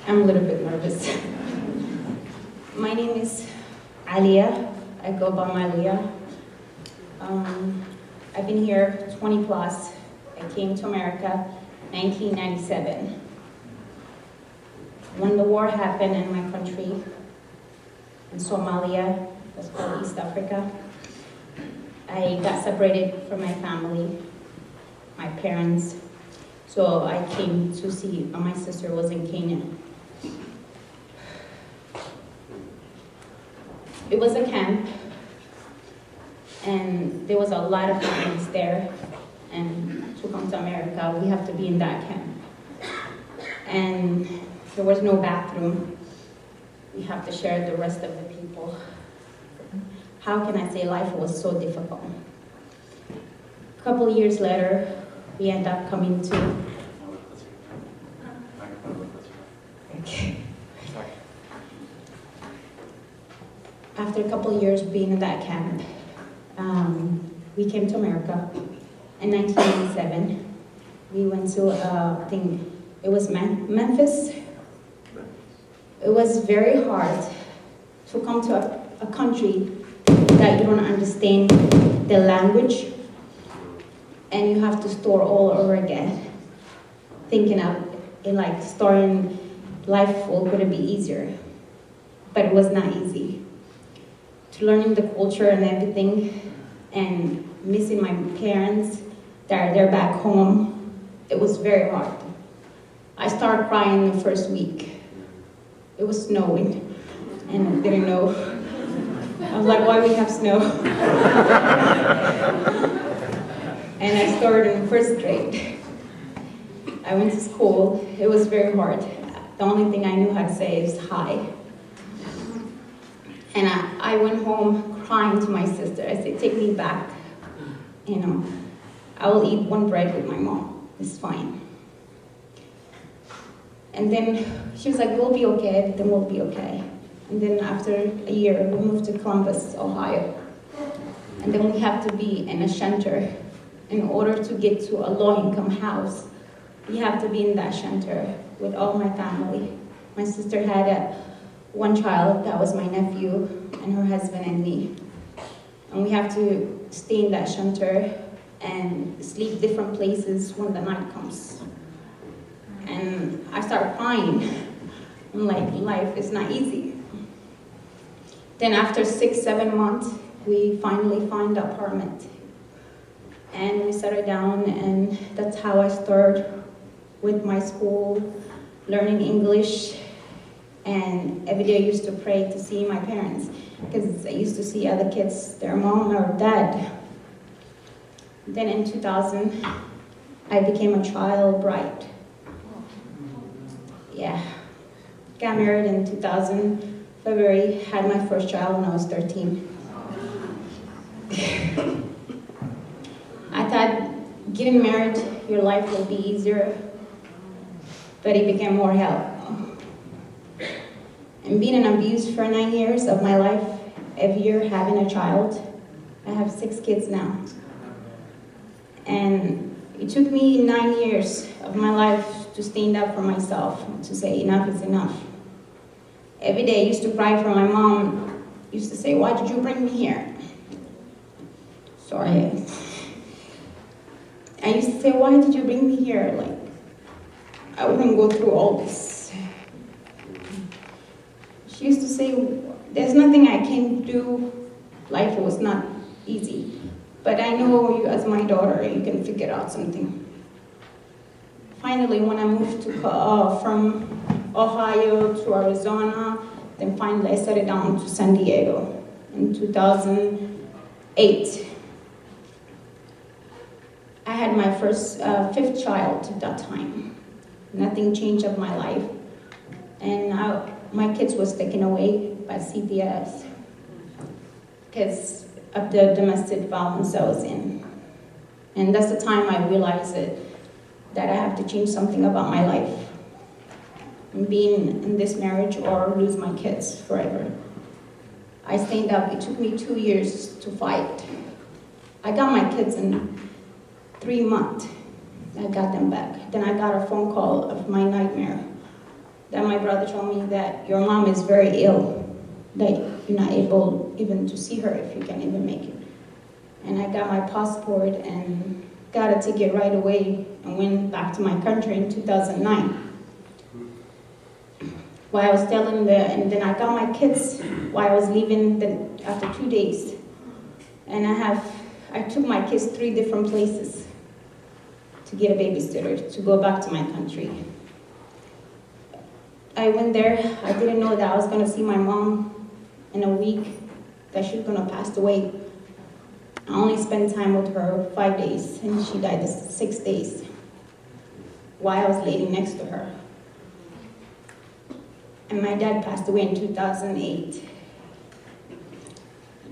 I'm a little bit nervous. My name is Malia. I go by Malia. I've been here 20 plus. I came to America 1997. When the war happened in my country, in Somalia, that's called East Africa, I got separated from my family, my parents. So I came to see, my sister was in Kenya. It was a camp, and there was a lot of families there, and to come to America, we have to be in that camp. And there was no bathroom. We have to share the rest of the people. How can I say life was so difficult? A couple of years later, we end up coming to... Okay. After a couple of years being in that camp, we came to America in 1997. We went to, I think it was Memphis. It was very hard to come to a country that you don't understand the language, and you have to start all over again, thinking of it like starting life would be easier, but it was not easy. To learning the culture and everything, and missing my parents that they're back home, it was very hard. I started crying the first week. It was snowing, and I didn't know. I was like, why we have snow? And I started in first grade. I went to school. It was very hard. The only thing I knew how to say is hi. And I went home crying to my sister. I said, take me back. You know, I will eat one bread with my mom. It's fine. And then she was like, we'll be okay, everything will be okay. And then after a year, we moved to Columbus, Ohio. And then we have to be in a shelter. In order to get to a low-income house, you have to be in that shelter with all my family. My sister had one child, that was my nephew, and her husband and me. And we have to stay in that shelter and sleep different places when the night comes. And I started crying. I'm like, life is not easy. Then after 6-7 months, we finally find an apartment. And we settled down, and that's how I started with my school, learning English. And every day I used to pray to see my parents, because I used to see other kids, their mom or dad. Then in 2000, I became a child bride. Yeah. Got married in 2000, February, had my first child when I was 13. I thought getting married, your life will be easier, but it became more hell. And being abused for 9 years of my life, every year having a child, I have 6 kids now. And it took me 9 years of my life to stand up for myself, to say enough is enough. Every day I used to cry for my mom, used to say, why did you bring me here? Sorry. I used to say, why did you bring me here? Like, I wouldn't go through all this. She used to say, there's nothing I can do. Life was not easy. But I know you as my daughter, you can figure out something. Finally, when I moved to, from Ohio to Arizona, then finally I settled down to San Diego in 2008. I had my first 5th child at that time. Nothing changed of my life. And my kids was taken away by CPS because of the domestic violence I was in. And that's the time I realized that I have to change something about my life. And being in this marriage or lose my kids forever. I stayed up. It took me 2 years to fight. I got my kids in 3 months. I got them back. Then I got a phone call of my nightmare. that my brother told me that your mom is very ill, that you're not able even to see her if you can even make it. And I got my passport and got a ticket right away and went back to my country in 2009. While I was telling and then I got my kids while I was leaving after 2 days. And I took my kids 3 different places to get a babysitter, to go back to my country. I went there, I didn't know that I was gonna see my mom in a week, that she was gonna pass away. I only spent time with her 5 days, and she died 6 days while I was laying next to her. And my dad passed away in 2008.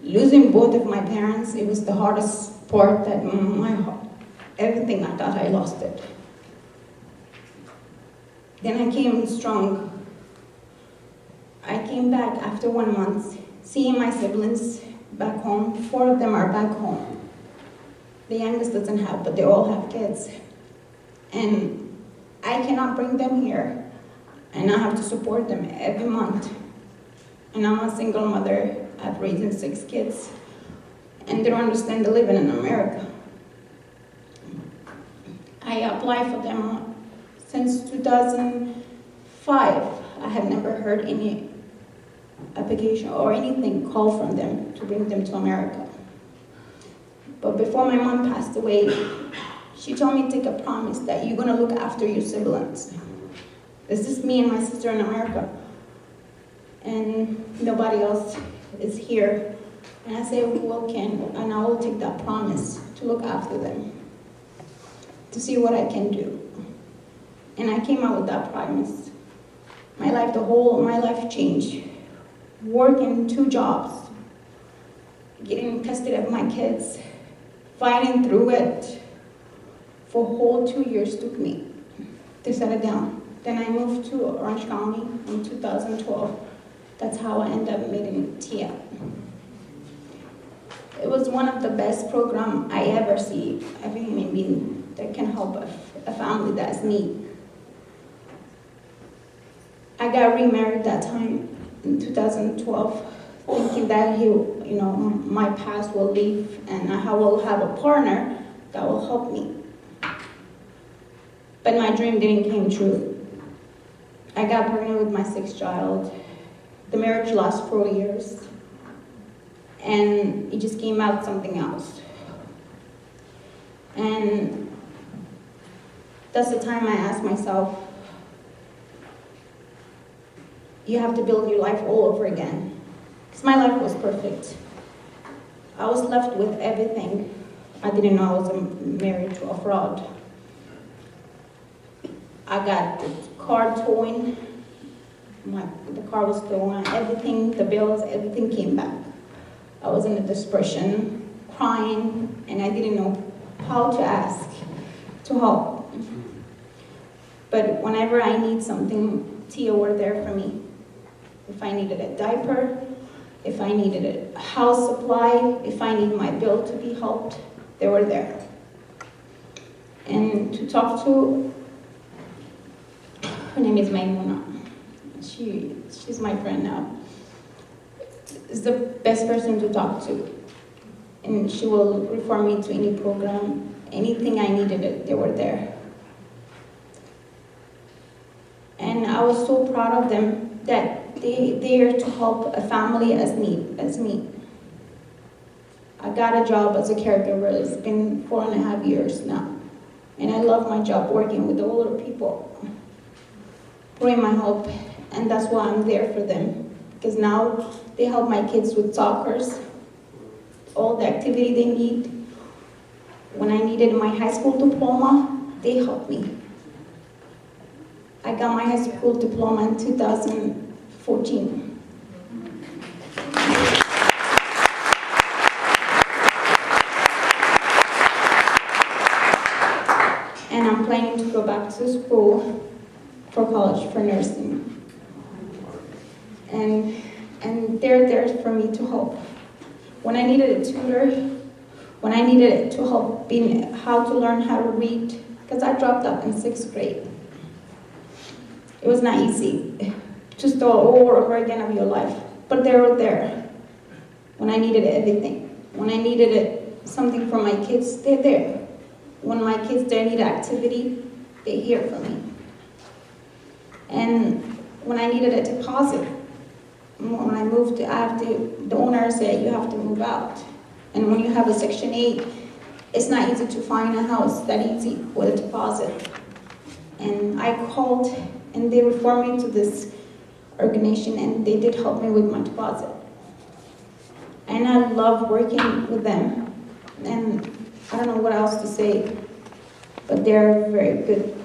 Losing both of my parents, it was the hardest part that everything I thought I lost it. Then I came strong. I came back after 1 month, seeing my siblings back home. 4 of them are back home. The youngest doesn't have, but they all have kids. And I cannot bring them here. And I have to support them every month. And I'm a single mother. I've raised 6 kids. And they don't understand the living in America. I applied for them since 2005. I have never heard any application or anything called from them to bring them to America. But before my mom passed away, she told me to take a promise that you're gonna look after your siblings. It's just me and my sister in America. And nobody else is here. And I said, well, and I will take that promise to look after them, to see what I can do. And I came out with that promise. My life changed. Working 2 jobs, getting custody of my kids, fighting through it for a whole 2 years took me to settle down. Then I moved to Orange County in 2012. That's how I ended up meeting Tiyya. It was one of the best programs I ever see, every human being that can help a family that's in need. I got remarried that time in 2012, thinking that my past will leave and I will have a partner that will help me. But my dream didn't come true. I got pregnant with my 6th child. The marriage lasted 4 years. And it just came out something else. And that's the time I asked myself, you have to build your life all over again. Because my life was perfect. I was left with everything. I didn't know I was married to a fraud. I got the car towing. The car was stolen. Everything, the bills, everything came back. I was in a depression, crying, and I didn't know how to ask to help. But whenever I need something, Tiyya were there for me. If I needed a diaper, if I needed a house supply, if I needed my bill to be helped, they were there. And to talk to, her name is Maimuna. She's my friend now. Is the best person to talk to. And she will refer me to any program, anything I needed, they were there. And I was so proud of them that they're there to help a family as me. I got a job as a caregiver. It's been 4.5 years now. And I love my job working with the older people. Bring my help, and that's why I'm there for them. Because now they help my kids with soccers, all the activity they need. When I needed my high school diploma, they helped me. I got my high school diploma in 2014. And I'm planning to go back to school for college, for nursing. And they're there for me to help. When I needed a tutor, when I needed to help how to learn how to read, because I dropped out in 6th grade. It was not easy to start all over again of your life. But they were there when I needed everything. When I needed something for my kids, they're there. When my kids they need activity, they're here for me. And when I needed a deposit, when I moved, the owner said you have to move out. And when you have a Section 8, it's not easy to find a house that easy with a deposit. And I called, and they referred me to this organization, and they did help me with my deposit. And I love working with them. And I don't know what else to say, but they're a very good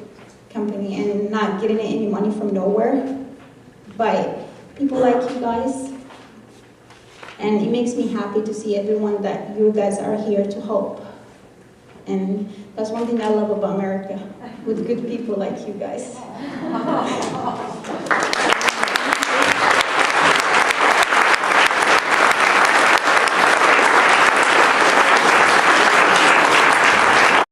company and not getting any money from nowhere by people like you guys. And it makes me happy to see everyone that you guys are here to help. And that's one thing I love about America, with good people like you guys.